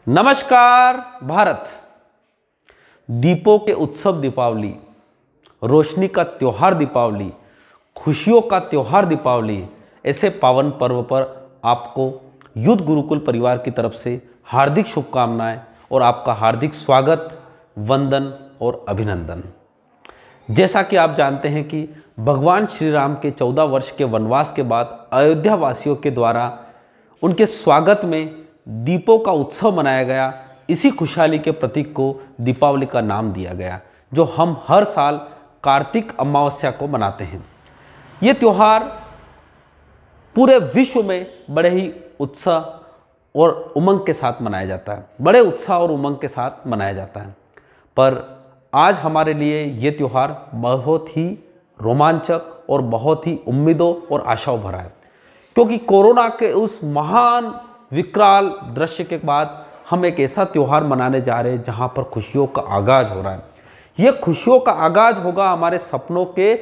नमस्कार भारत। दीपों के उत्सव दीपावली, रोशनी का त्योहार दीपावली, खुशियों का त्योहार दीपावली, ऐसे पावन पर्व पर आपको युद्ध गुरुकुल परिवार की तरफ से हार्दिक शुभकामनाएं और आपका हार्दिक स्वागत, वंदन और अभिनंदन। जैसा कि आप जानते हैं कि भगवान श्री राम के 14 वर्ष के वनवास के बाद अयोध्या वासियों के द्वारा उनके स्वागत में दीपों का उत्सव मनाया गया। इसी खुशहाली के प्रतीक को दीपावली का नाम दिया गया, जो हम हर साल कार्तिक अमावस्या को मनाते हैं। ये त्यौहार पूरे विश्व में बड़े ही उत्साह और उमंग के साथ मनाया जाता है, बड़े उत्साह और उमंग के साथ मनाया जाता है। पर आज हमारे लिए ये त्यौहार बहुत ही रोमांचक और बहुत ही उम्मीदों और आशाओं भरा है, क्योंकि कोरोना के उस महान विकराल दृश्य के बाद हम एक ऐसा त्यौहार मनाने जा रहे हैं जहां पर खुशियों का आगाज हो रहा है। यह खुशियों का आगाज होगा हमारे सपनों के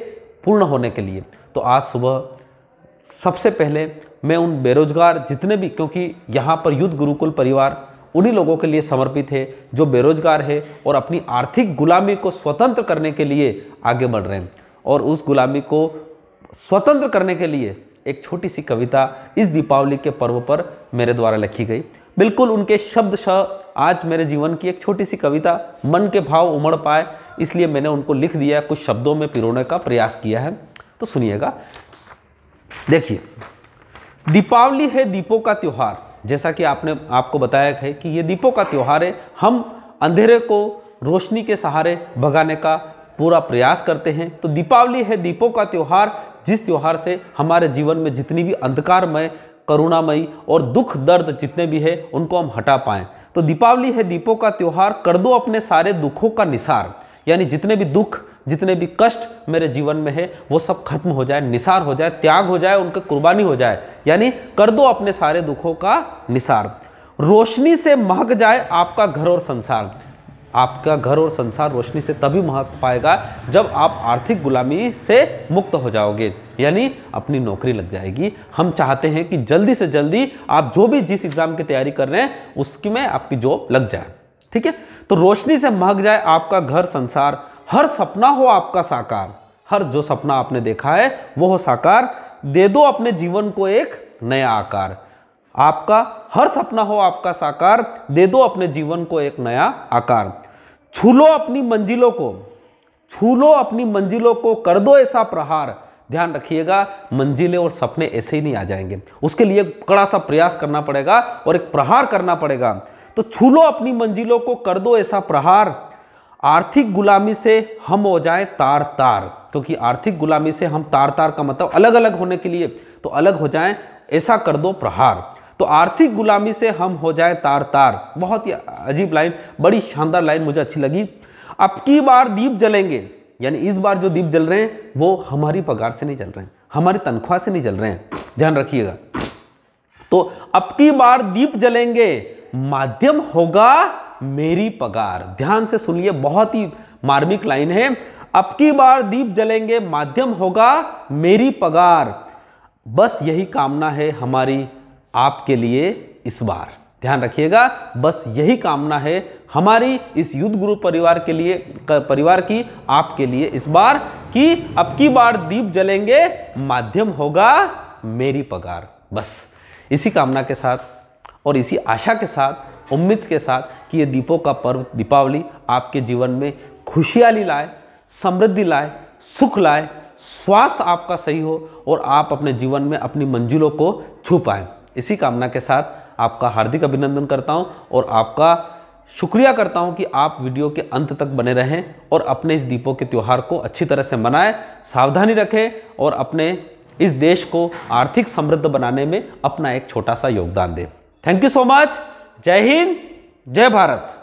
पूर्ण होने के लिए। तो आज सुबह सबसे पहले मैं उन बेरोजगार जितने भी, क्योंकि यहाँ पर युद्ध गुरुकुल परिवार उन्हीं लोगों के लिए समर्पित है जो बेरोजगार है और अपनी आर्थिक गुलामी को स्वतंत्र करने के लिए आगे बढ़ रहे हैं, और उस गुलामी को स्वतंत्र करने के लिए एक छोटी सी कविता इस दीपावली के पर्व पर मेरे द्वारा लिखी गई। बिल्कुल उनके शब्दशः आज मेरे जीवन की एक छोटी सी कविता मन के भाव उमड़ पाए, इसलिए मैंने उनको लिख दिया, कुछ शब्दों में पिरोने का प्रयास किया है। तो सुनिएगा। देखिए, दीपावली है दीपों का त्योहार। जैसा कि आपको बताया है कि ये दीपों का त्योहार है। हम अंधेरे को रोशनी के सहारे भगाने का पूरा प्रयास करते हैं। तो दीपावली है दीपों का त्योहार, जिस त्योहार से हमारे जीवन में जितनी भी अंधकारमय, करुणामयी और दुख दर्द जितने भी है उनको हम हटा पाएं। तो दीपावली है दीपों का त्योहार, कर दो अपने सारे दुखों का निसार। यानी जितने भी दुख, जितने भी कष्ट मेरे जीवन में है वो सब खत्म हो जाए, निसार हो जाए, त्याग हो जाए, उनकी कुर्बानी हो जाए। यानी कर दो अपने सारे दुखों का निसार। रोशनी से महक जाए आपका घर और संसार। आपका घर और संसार रोशनी से तभी महक पाएगा जब आप आर्थिक गुलामी से मुक्त हो जाओगे, यानी अपनी नौकरी लग जाएगी। हम चाहते हैं कि जल्दी से जल्दी आप जो भी जिस एग्जाम की तैयारी कर रहे हैं उसकी में आपकी जॉब लग जाए। ठीक है। तो रोशनी से महक जाए आपका घर संसार, हर सपना हो आपका साकार। हर जो सपना आपने देखा है वो हो साकार, दे दो अपने जीवन को एक नया आकार। आपका हर सपना हो आपका साकार, दे दो अपने जीवन को एक नया आकार। छू लो अपनी मंजिलों को, छू लो अपनी मंजिलों को, कर दो ऐसा प्रहार। ध्यान रखिएगा, मंजिलें और सपने ऐसे ही नहीं आ जाएंगे, उसके लिए कड़ा सा प्रयास करना पड़ेगा और एक प्रहार करना पड़ेगा। तो छू लो अपनी मंजिलों को, कर दो ऐसा प्रहार। आर्थिक गुलामी से हम हो जाएं तार तार, क्योंकि आर्थिक गुलामी से हम तार तार का मतलब अलग अलग होने के लिए, तो अलग हो जाएं, ऐसा कर दो प्रहार। तो आर्थिक गुलामी से हम हो जाए तार तार। बहुत ही अजीब लाइन, बड़ी शानदार लाइन मुझे अच्छी लगी। अब की बार दीप जलेंगे, यानी इस बार जो दीप जल रहे हैं वो हमारी पगार से नहीं जल रहे हैं, हमारी तनख्वाह से नहीं जल रहे हैं। ध्यान रखिएगा। तो अब की बार दीप जलेंगे, माध्यम होगा मेरी पगार। ध्यान से सुनिए, बहुत ही मार्मिक लाइन है। अब की बार दीप जलेंगे, माध्यम होगा मेरी पगार। बस यही कामना है हमारी आपके लिए इस बार। ध्यान रखिएगा, बस यही कामना है हमारी इस युद्ध गुरु परिवार के लिए, परिवार की आपके लिए इस बार, कि अब की बार दीप जलेंगे, माध्यम होगा मेरी पगार। बस इसी कामना के साथ और इसी आशा के साथ, उम्मीद के साथ कि ये दीपों का पर्व दीपावली आपके जीवन में खुशहाली लाए, समृद्धि लाए, सुख लाए, स्वास्थ्य आपका सही हो और आप अपने जीवन में अपनी मंजिलों को छू पाएं। इसी कामना के साथ आपका हार्दिक अभिनंदन करता हूं और आपका शुक्रिया करता हूं कि आप वीडियो के अंत तक बने रहें और अपने इस दीपों के त्यौहार को अच्छी तरह से मनाएं, सावधानी रखें और अपने इस देश को आर्थिक समृद्ध बनाने में अपना एक छोटा सा योगदान दें। Thank you so much. जय हिंद, जय भारत।